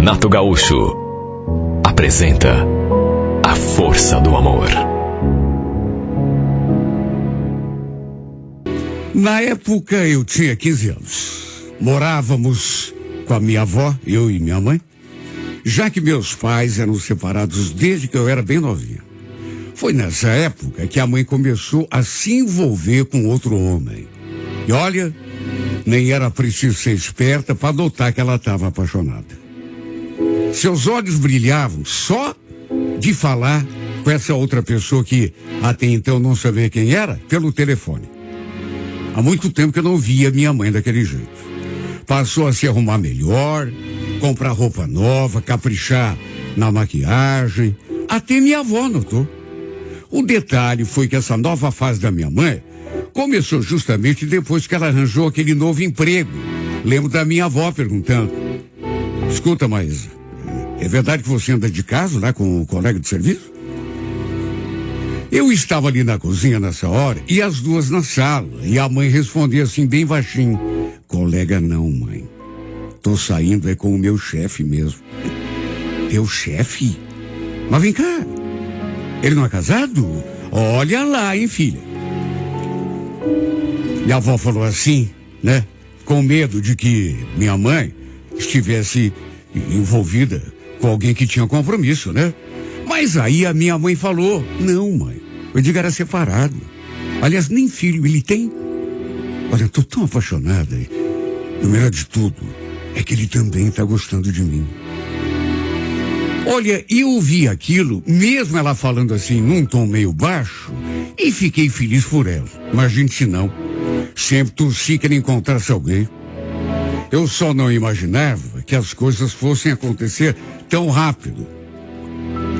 Renato Gaúcho apresenta A Força do Amor. Na época eu tinha 15 anos. Morávamos com a minha avó, eu e minha mãe, já que meus pais eram separados desde que eu era bem novinho. Foi nessa época que a mãe começou a se envolver com outro homem. E olha, nem era preciso ser esperta para notar que ela estava apaixonada. Seus olhos brilhavam só de falar com essa outra pessoa que até então não sabia quem era, pelo telefone. Há muito tempo que eu não via minha mãe daquele jeito. Passou a se arrumar melhor, comprar roupa nova, caprichar na maquiagem. Até minha avó notou. O detalhe foi que essa nova fase da minha mãe começou justamente depois que ela arranjou aquele novo emprego. Lembro da minha avó perguntando: escuta, mas é verdade que você anda de casa lá com o colega de serviço? Eu estava ali na cozinha nessa hora e as duas na sala. E a mãe respondia assim bem baixinho: colega não, mãe. Tô saindo com o meu chefe mesmo. Teu chefe? Mas vem cá. Ele não é casado? Olha lá, hein, filha? Minha avó falou assim, né? Com medo de que minha mãe estivesse envolvida com alguém que tinha compromisso, né? Mas aí a minha mãe falou: não, mãe, o Edgar é separado. Aliás, nem filho ele tem. Olha, eu tô tão apaixonada. E o melhor de tudo é que ele também tá gostando de mim. Olha, eu vi aquilo, mesmo ela falando assim num tom meio baixo, e fiquei feliz por ela. Imagine se não. Sempre torci que ele encontrasse alguém. Eu só não imaginava que as coisas fossem acontecer tão rápido.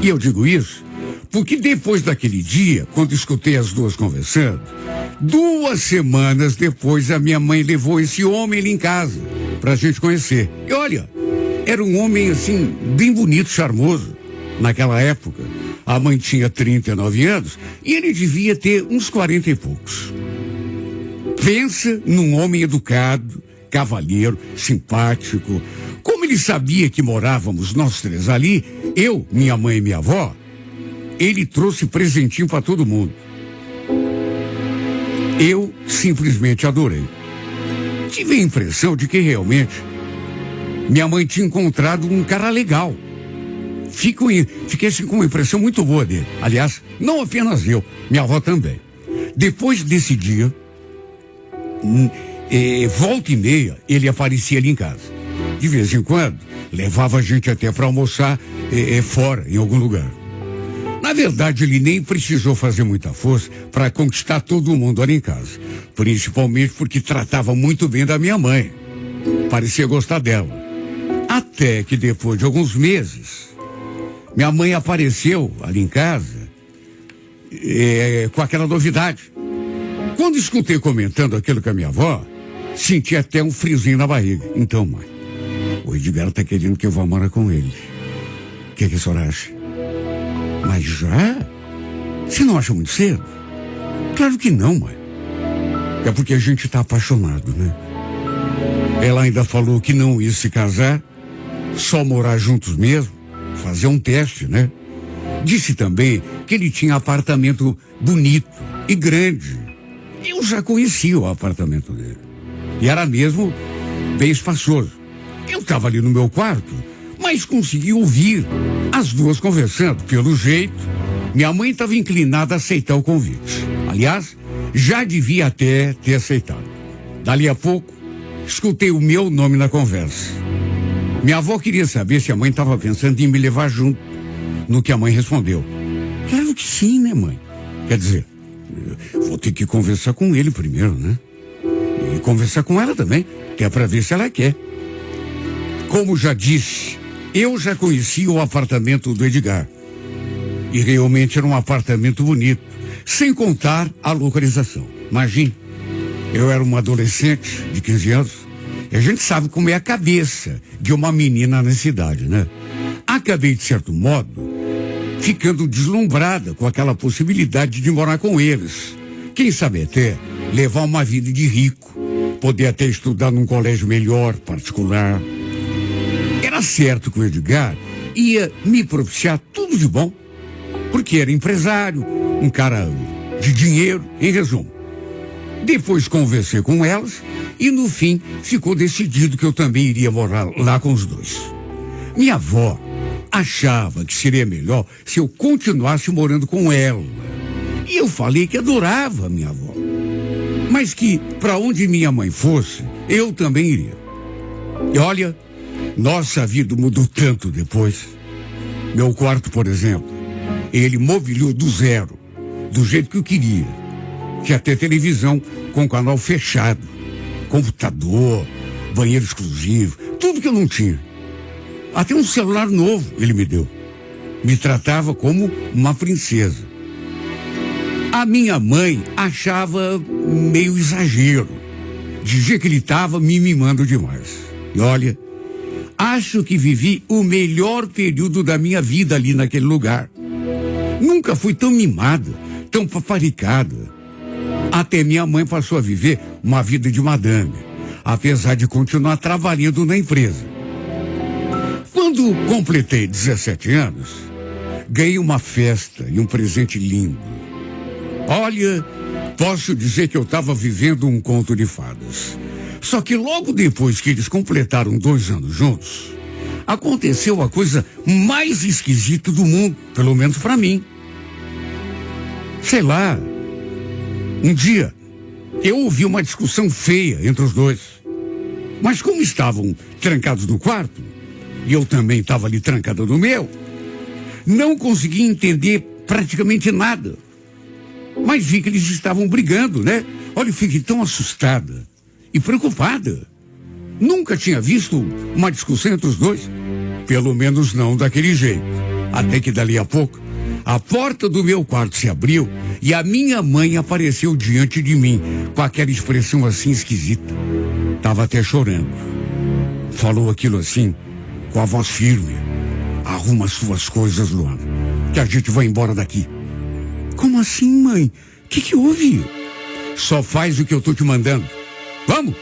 E eu digo isso porque depois daquele dia, quando escutei as duas conversando, 2 semanas depois a minha mãe levou esse homem ali em casa pra gente conhecer. E olha, era um homem assim, bem bonito, charmoso. Naquela época, a mãe tinha 39 anos e ele devia ter uns 40 e poucos. Pensa num homem educado, cavalheiro, simpático. Como ele sabia que morávamos nós 3 ali, eu, minha mãe e minha avó, ele trouxe presentinho para todo mundo. Eu simplesmente adorei. Tive a impressão de que realmente minha mãe tinha encontrado um cara legal. Fiquei assim com uma impressão muito boa dele. Aliás, não apenas eu, minha avó também. Depois desse dia, volta e meia, ele aparecia ali em casa. De vez em quando, levava a gente até para almoçar fora, em algum lugar. Na verdade, ele nem precisou fazer muita força para conquistar todo mundo ali em casa. Principalmente porque tratava muito bem da minha mãe. Parecia gostar dela. Até que depois de alguns meses, minha mãe apareceu ali em casa com aquela novidade. Quando escutei comentando aquilo com a minha avó, senti até um friozinho na barriga. Então, mãe, o Edgar tá querendo que eu vá morar com ele. O que a senhora acha? Mas já? Você não acha muito cedo? Claro que não, mãe. É porque a gente tá apaixonado, né? Ela ainda falou que não ia se casar, só morar juntos mesmo, fazer um teste, né? Disse também que ele tinha apartamento bonito e grande. Eu já conhecia o apartamento dele. E era mesmo bem espaçoso. Eu estava ali no meu quarto, mas consegui ouvir as duas conversando. Pelo jeito, minha mãe estava inclinada a aceitar o convite. Aliás, já devia até ter aceitado. Dali a pouco, escutei o meu nome na conversa. Minha avó queria saber se a mãe estava pensando em me levar junto. No que a mãe respondeu: claro que sim, né, mãe? Quer dizer, vou ter que conversar com ele primeiro, né? E conversar com ela também, que é para ver se ela quer. Como já disse, eu já conhecia o apartamento do Edgar. E realmente era um apartamento bonito, sem contar a localização. Imagine, eu era uma adolescente de 15 anos, e a gente sabe como é a cabeça de uma menina na cidade, né? Acabei, de certo modo, ficando deslumbrada com aquela possibilidade de morar com eles. Quem sabe até levar uma vida de rico, poder até estudar num colégio melhor, particular. Era era certo que o Edgar ia me propiciar tudo de bom, porque era empresário, um cara de dinheiro, em resumo. Depois conversei com elas e, no fim, ficou decidido que eu também iria morar lá com os dois. Minha avó achava que seria melhor se eu continuasse morando com ela. E eu falei que adorava minha avó, mas que, para onde minha mãe fosse, eu também iria. E olha, nossa vida mudou tanto depois. Meu quarto, por exemplo, ele mobiliou do zero, do jeito que eu queria. Tinha até televisão com canal fechado, computador, banheiro exclusivo, tudo que eu não tinha. Até um celular novo ele me deu. Me tratava como uma princesa. A minha mãe achava meio exagero. Dizia que ele estava me mimando demais. E olha, acho que vivi o melhor período da minha vida ali naquele lugar. Nunca fui tão mimada, tão paparicada. Até minha mãe passou a viver uma vida de madame, apesar de continuar trabalhando na empresa. Quando completei 17 anos, ganhei uma festa e um presente lindo. Olha, posso dizer que eu estava vivendo um conto de fadas. Só que logo depois que eles completaram 2 anos juntos, aconteceu a coisa mais esquisita do mundo, pelo menos para mim. Sei lá, um dia eu ouvi uma discussão feia entre os dois. Mas como estavam trancados no quarto, e eu também estava ali trancada no meu, não consegui entender praticamente nada. Mas vi que eles estavam brigando, né? Olha, eu fiquei tão assustada e preocupada. Nunca tinha visto uma discussão entre os dois. Pelo menos não daquele jeito. Até que dali a pouco, a porta do meu quarto se abriu e a minha mãe apareceu diante de mim, com aquela expressão assim esquisita. Tava até chorando. Falou aquilo assim, com a voz firme. Arruma as suas coisas, Luana, que a gente vai embora daqui. Como assim, mãe? O que houve? Só faz o que eu tô te mandando. Vamos!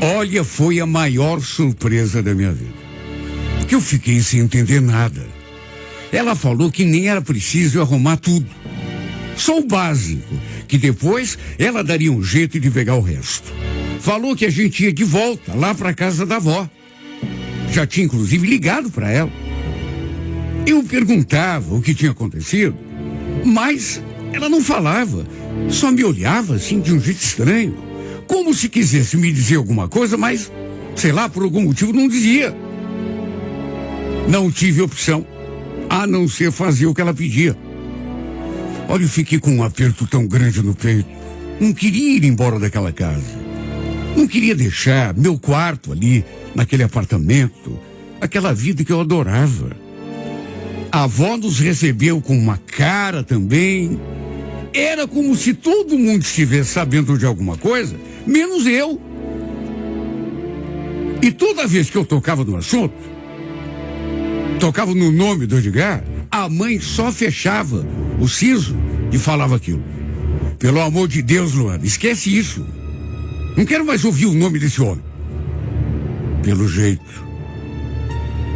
Olha, foi a maior surpresa da minha vida. Porque eu fiquei sem entender nada. Ela falou que nem era preciso arrumar tudo. Só o básico, que depois ela daria um jeito de pegar o resto. Falou que a gente ia de volta, lá para casa da avó. Já tinha inclusive ligado para ela. Eu perguntava o que tinha acontecido, mas ela não falava. Só me olhava assim de um jeito estranho. Como se quisesse me dizer alguma coisa, mas, sei lá, por algum motivo não dizia. Não tive opção, a não ser fazer o que ela pedia. Olha, eu fiquei com um aperto tão grande no peito. Não queria ir embora daquela casa. Não queria deixar meu quarto ali, naquele apartamento, aquela vida que eu adorava. A avó nos recebeu com uma cara também. Era como se todo mundo estivesse sabendo de alguma coisa, menos eu. E toda vez que eu tocava no assunto, tocava no nome do Edgar, a mãe só fechava o siso e falava aquilo. Pelo amor de Deus, Luana, esquece isso. Não quero mais ouvir o nome desse homem. Pelo jeito,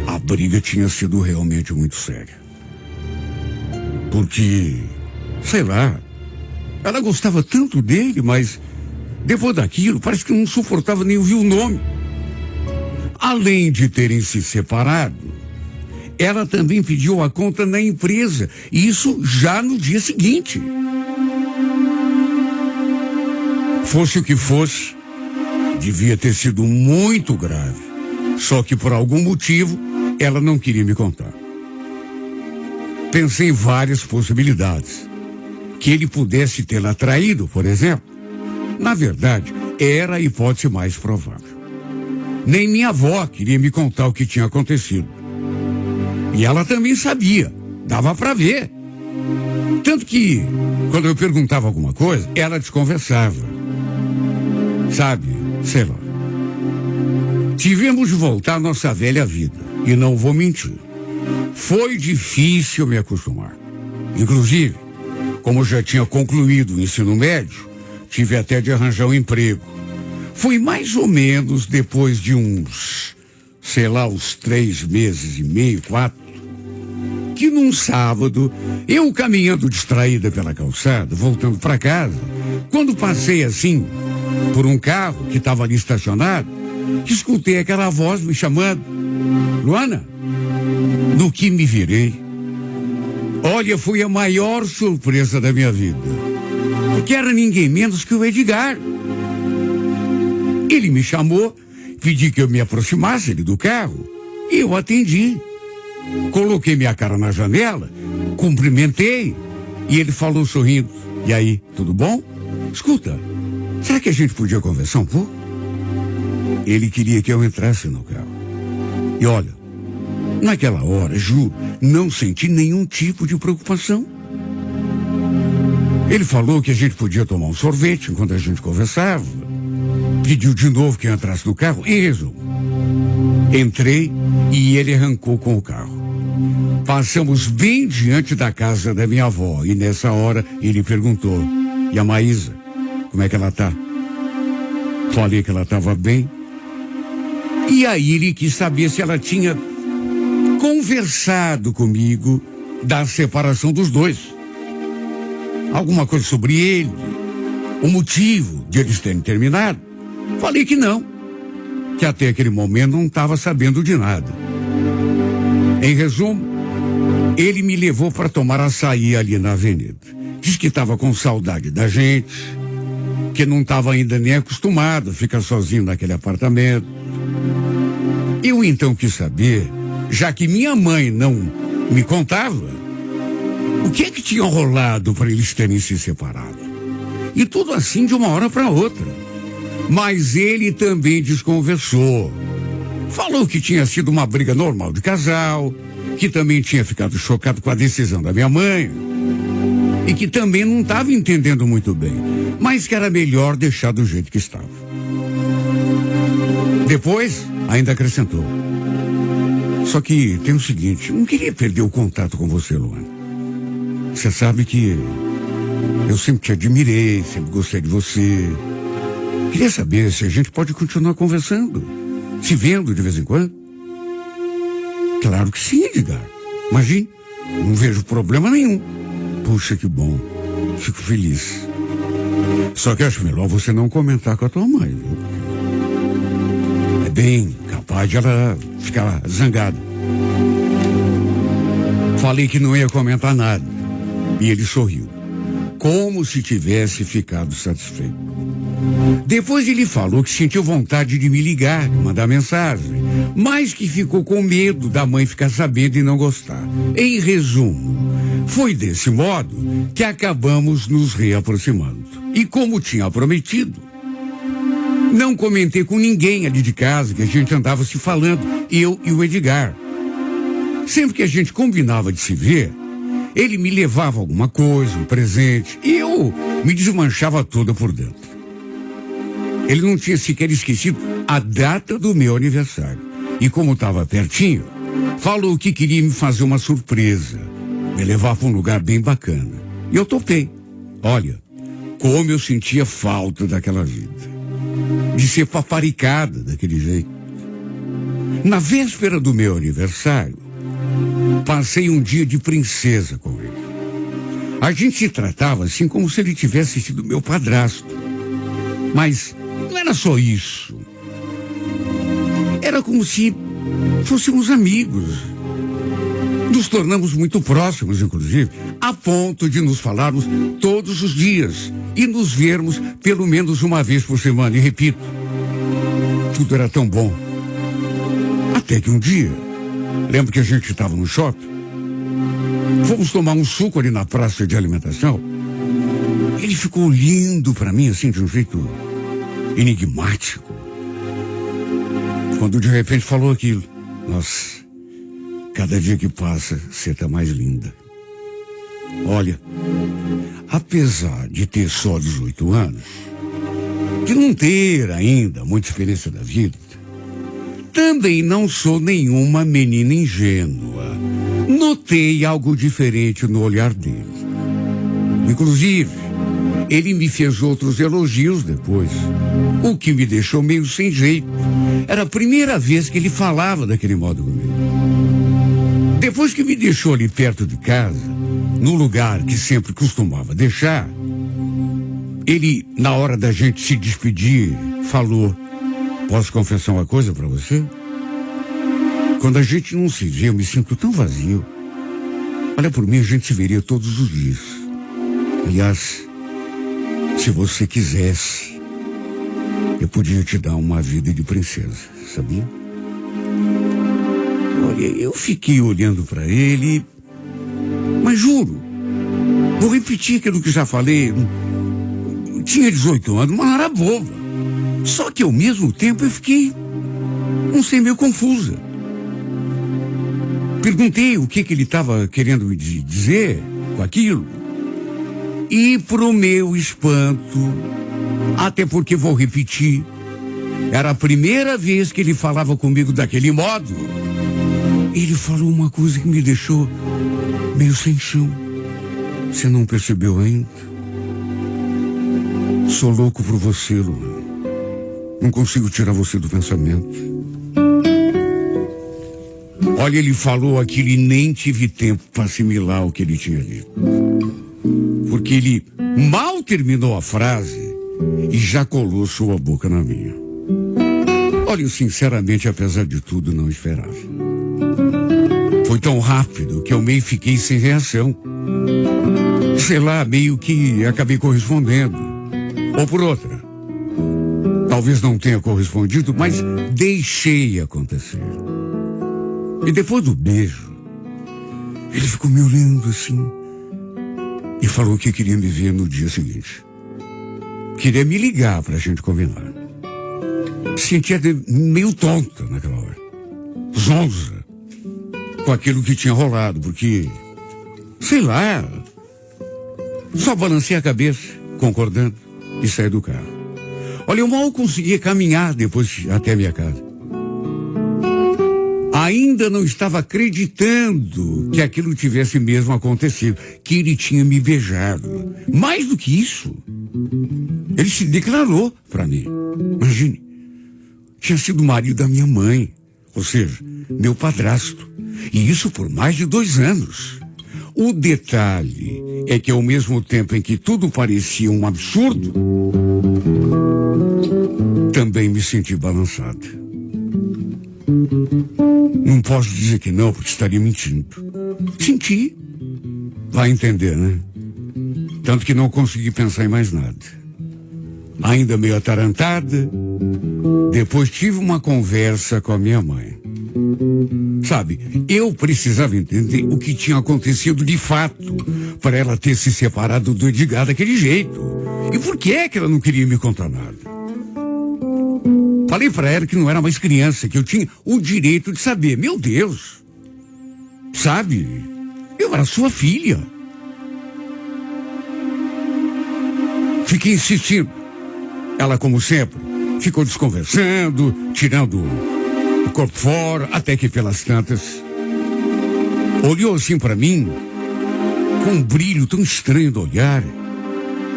a briga tinha sido realmente muito séria. Porque, sei lá, ela gostava tanto dele, mas depois daquilo parece que não suportava nem ouvir o nome. Além de terem se separado, ela também pediu a conta na empresa, e isso já no dia seguinte. Fosse o que fosse, devia ter sido muito grave. Só que por algum motivo, ela não queria me contar. Pensei em várias possibilidades. Que ele pudesse tê-la traído, por exemplo. Na verdade, era a hipótese mais provável. Nem minha avó queria me contar o que tinha acontecido. E ela também sabia, dava para ver. Tanto que, quando eu perguntava alguma coisa, ela desconversava. Sabe, sei lá. Tivemos de voltar à nossa velha vida. E não vou mentir. Foi difícil me acostumar. Inclusive, como já tinha concluído o ensino médio, tive até de arranjar um emprego. Foi mais ou menos depois de uns 3 meses e meio, 4, que num sábado, eu caminhando distraída pela calçada, voltando para casa, quando passei assim, por um carro que estava ali estacionado, escutei aquela voz me chamando. Luana, no que me virei, olha, foi a maior surpresa da minha vida, porque era ninguém menos que o Edgar. Ele me chamou, pediu que eu me aproximasse do carro, e eu atendi. Coloquei minha cara na janela, cumprimentei, e ele falou sorrindo: e aí, tudo bom? Escuta, será que a gente podia conversar um pouco? Ele queria que eu entrasse no carro. E olha, naquela hora, juro, não senti nenhum tipo de preocupação. Ele falou que a gente podia tomar um sorvete enquanto a gente conversava. Pediu de novo que eu entrasse no carro. Em resumo, entrei e ele arrancou com o carro. Passamos bem diante da casa da minha avó. E nessa hora ele perguntou: e a Maísa, como é que ela tá? Falei que ela estava bem. E aí ele quis saber se ela tinha conversado comigo da separação dos dois. Alguma coisa sobre ele, o motivo de eles terem terminado. Falei que não, que até aquele momento não estava sabendo de nada. Em resumo, ele me levou para tomar açaí ali na avenida. Diz que estava com saudade da gente, que não estava ainda nem acostumado a ficar sozinho naquele apartamento. Eu então quis saber, já que minha mãe não me contava, o que é que tinha rolado para eles terem se separado. E tudo assim de uma hora para outra. Mas ele também desconversou. Falou que tinha sido uma briga normal de casal, que também tinha ficado chocado com a decisão da minha mãe e que também não estava entendendo muito bem, mas que era melhor deixar do jeito que estava. Depois, ainda acrescentou: só que tem o seguinte, não queria perder o contato com você, Luana. Você sabe que eu sempre te admirei, sempre gostei de você. Queria saber se a gente pode continuar conversando, se vendo de vez em quando. Claro que sim, Edgar. Imagine, não vejo problema nenhum. Puxa, que bom. Fico feliz. Só que acho melhor você não comentar com a tua mãe, viu? É bem capaz de ela ficar zangada. Falei que não ia comentar nada. E ele sorriu, como se tivesse ficado satisfeito. Depois ele falou que sentiu vontade de me ligar, mandar mensagem, mas que ficou com medo da mãe ficar sabendo e não gostar. Em resumo, foi desse modo que acabamos nos reaproximando. E como tinha prometido, não comentei com ninguém ali de casa que a gente andava se falando, eu e o Edgar. Sempre que a gente combinava de se ver, ele me levava alguma coisa, um presente, e eu me desmanchava toda por dentro. Ele não tinha sequer esquecido a data do meu aniversário. E como estava pertinho, falou que queria me fazer uma surpresa, me levar para um lugar bem bacana. E eu topei. Olha, como eu sentia falta daquela vida, de ser paparicada daquele jeito. Na véspera do meu aniversário, passei um dia de princesa com ele. A gente se tratava assim como se ele tivesse sido meu padrasto. Mas não era só isso. Era como se fôssemos amigos. Nos tornamos muito próximos, inclusive, a ponto de nos falarmos todos os dias e nos vermos pelo menos uma vez por semana. E repito, tudo era tão bom. Até que um dia, lembro que a gente estava no shopping, fomos tomar um suco ali na praça de alimentação. Ele ficou olhando para mim assim de um jeito enigmático. Quando de repente falou aquilo: nossa, cada dia que passa você tá mais linda. Olha, apesar de ter só 18 anos, de não ter ainda muita experiência da vida, também não sou nenhuma menina ingênua. Notei algo diferente no olhar dele. Inclusive, ele me fez outros elogios depois, o que me deixou meio sem jeito. Era a primeira vez que ele falava daquele modo comigo. Depois que me deixou ali perto de casa, no lugar que sempre costumava deixar, ele, na hora da gente se despedir, falou: posso confessar uma coisa pra você? Quando a gente não se vê, eu me sinto tão vazio. Olha, por mim, a gente se veria todos os dias. Aliás, se você quisesse, eu podia te dar uma vida de princesa, sabia? Olha, eu fiquei olhando pra ele, mas juro, vou repetir aquilo que já falei. Tinha 18 anos, mas não era boba. Só que ao mesmo tempo eu fiquei, não sei, meio confusa. Perguntei o que ele estava querendo me dizer com aquilo. E pro meu espanto, até porque vou repetir, era a primeira vez que ele falava comigo daquele modo. Ele falou uma coisa que me deixou meio sem chão. Você não percebeu ainda? Sou louco por você, Luan. Não consigo tirar você do pensamento. Olha, ele falou aquilo e nem tive tempo para assimilar o que ele tinha dito. Porque ele mal terminou a frase e já colou sua boca na minha. Olha, eu sinceramente, apesar de tudo, não esperava. Foi tão rápido que eu meio fiquei sem reação. Sei lá, meio que acabei correspondendo. Ou por outra. Talvez não tenha correspondido, mas deixei acontecer. E depois do beijo, ele ficou me olhando assim e falou que queria me ver no dia seguinte. Queria me ligar pra gente combinar. Sentia meio tonta naquela hora. Zonza. Com aquilo que tinha rolado, porque, sei lá, só balancei a cabeça, concordando, e saí do carro. Olha, eu mal conseguia caminhar depois até a minha casa. Ainda não estava acreditando que aquilo tivesse mesmo acontecido, que ele tinha me beijado. Mais do que isso, ele se declarou para mim. Imagine, tinha sido o marido da minha mãe, ou seja, meu padrasto. E isso por mais de 2 anos. O detalhe é que ao mesmo tempo em que tudo parecia um absurdo, também me senti balançado. Não posso dizer que não, porque estaria mentindo. Senti. Vai entender, né? Tanto que não consegui pensar em mais nada. Ainda meio atarantada, depois tive uma conversa com a minha mãe. Sabe, eu precisava entender o que tinha acontecido de fato para ela ter se separado do Edgar daquele jeito. E por que é que ela não queria me contar nada? Falei para ela que não era mais criança, que eu tinha o direito de saber. Meu Deus! Sabe, eu era sua filha. Fiquei insistindo. Ela, como sempre, ficou desconversando, tirando o corpo fora, até que pelas tantas olhou assim para mim com um brilho tão estranho do olhar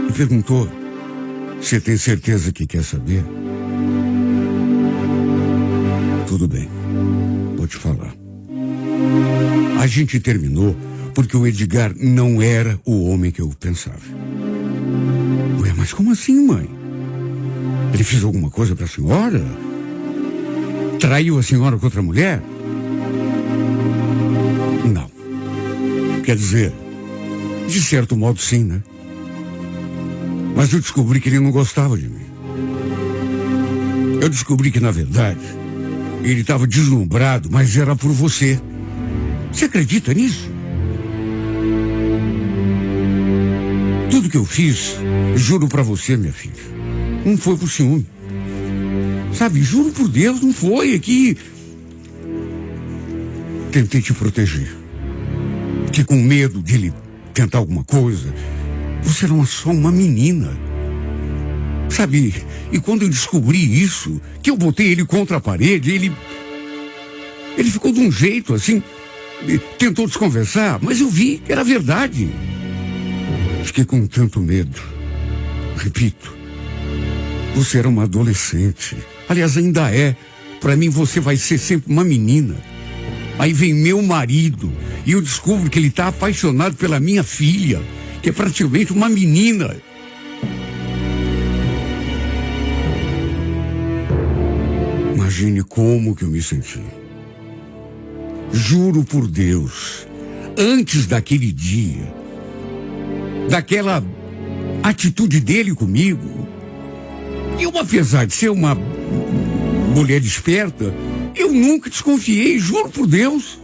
e perguntou: você tem certeza que quer saber? Tudo bem, vou te falar. A gente terminou porque o Edgar não era o homem que eu pensava. Ué, mas como assim, mãe? Ele fez alguma coisa pra senhora? Traiu a senhora com outra mulher? Não. Quer dizer, de certo modo sim, né? Mas eu descobri que ele não gostava de mim. Eu descobri que, na verdade, ele estava deslumbrado, mas era por você. Você acredita nisso? Tudo que eu fiz, juro pra você, minha filha, não foi por ciúme. Sabe, juro por Deus, não foi. É que tentei te proteger. Que com medo de ele tentar alguma coisa, você era só uma menina. Sabe, e quando eu descobri isso, que eu botei ele contra a parede, ele ficou de um jeito assim, tentou desconversar, mas eu vi que era verdade. Fiquei com tanto medo. Repito, você era uma adolescente. Aliás, ainda é. Para mim, você vai ser sempre uma menina. Aí vem meu marido e eu descubro que ele está apaixonado pela minha filha, que é praticamente uma menina. Imagine como que eu me senti. Juro por Deus, antes daquele dia, daquela atitude dele comigo, eu, apesar de ser uma mulher esperta, eu nunca desconfiei, juro por Deus.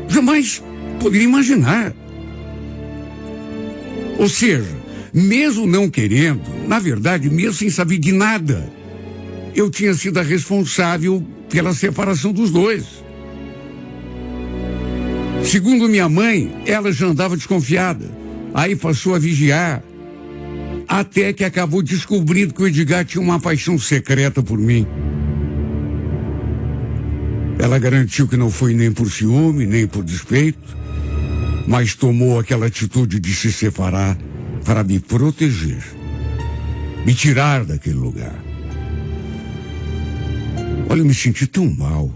Jamais poderia imaginar. Ou seja, mesmo não querendo, na verdade, mesmo sem saber de nada, eu tinha sido a responsável pela separação dos dois. Segundo minha mãe, ela já andava desconfiada. Aí passou a vigiar. Até que acabou descobrindo que o Edgar tinha uma paixão secreta por mim. Ela garantiu que não foi nem por ciúme, nem por despeito, mas tomou aquela atitude de se separar para me proteger, me tirar daquele lugar. Olha, eu me senti tão mal.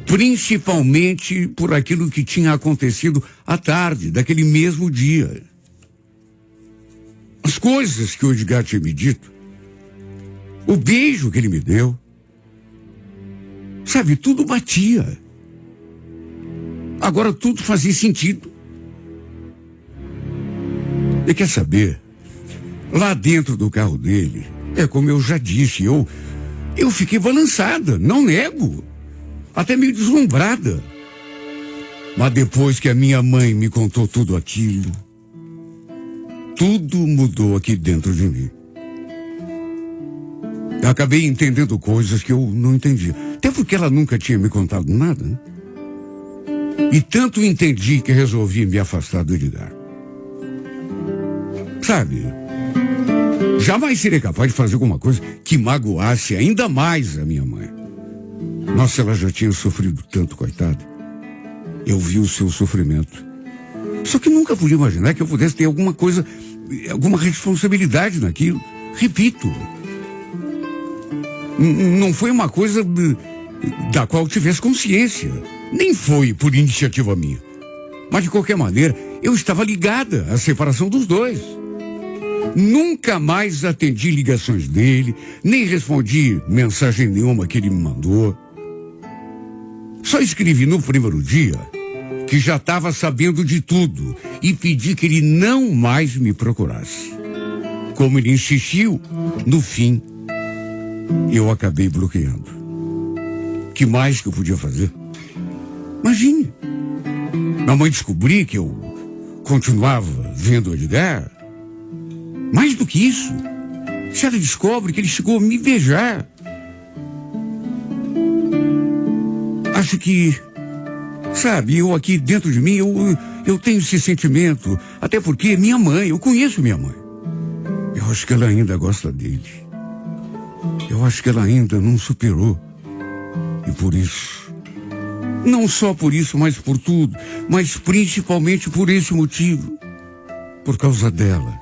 Principalmente por aquilo que tinha acontecido à tarde, daquele mesmo dia. As coisas que o Edgar tinha me dito, o beijo que ele me deu, sabe, tudo batia. Agora tudo fazia sentido. E quer saber? Lá dentro do carro dele, como eu já disse, eu fiquei balançada, não nego. Até meio deslumbrada. Mas depois que a minha mãe me contou tudo aquilo, tudo mudou aqui dentro de mim. Eu acabei entendendo coisas que eu não entendia. Até porque ela nunca tinha me contado nada, né? E tanto entendi que resolvi me afastar do Edgar. Sabe, jamais seria capaz de fazer alguma coisa que magoasse ainda mais a minha mãe. Nossa, ela já tinha sofrido tanto, coitada. Eu vi o seu sofrimento. Só que nunca podia imaginar que eu pudesse ter alguma coisa, alguma responsabilidade naquilo. Repito, não foi uma coisa da qual eu tivesse consciência. Nem foi por iniciativa minha. Mas, de qualquer maneira, eu estava ligada à separação dos dois. Nunca mais atendi ligações dele, nem respondi mensagem nenhuma que ele me mandou. Só escrevi no primeiro dia que já estava sabendo de tudo e pedi que ele não mais me procurasse. Como ele insistiu, no fim, eu acabei bloqueando. Que mais que eu podia fazer? Imagine, minha mãe descobrir que eu continuava vendo o Edgar. Mais do que isso, se ela descobre que ele chegou a me beijar. Acho que, sabe, eu aqui dentro de mim, eu tenho esse sentimento. Até porque minha mãe, eu conheço minha mãe. Eu acho que ela ainda gosta dele. Eu acho que ela ainda não superou. E por isso, não só por isso, mas por tudo, mas principalmente por esse motivo, por causa dela,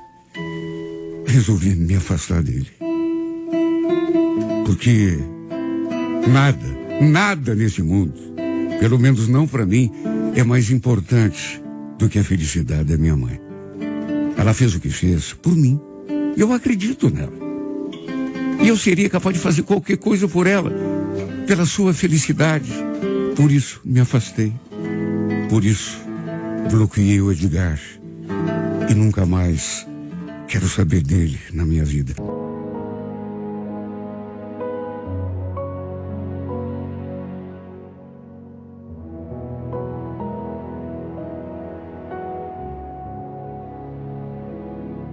resolvi me afastar dele. Porque nada nesse mundo, pelo menos não para mim, é mais importante do que a felicidade da minha mãe. Ela fez o que fez por mim. Eu acredito nela. E eu seria capaz de fazer qualquer coisa por ela, pela sua felicidade. Por isso me afastei. Por isso bloqueei o Edgar. E nunca mais quero saber dele na minha vida.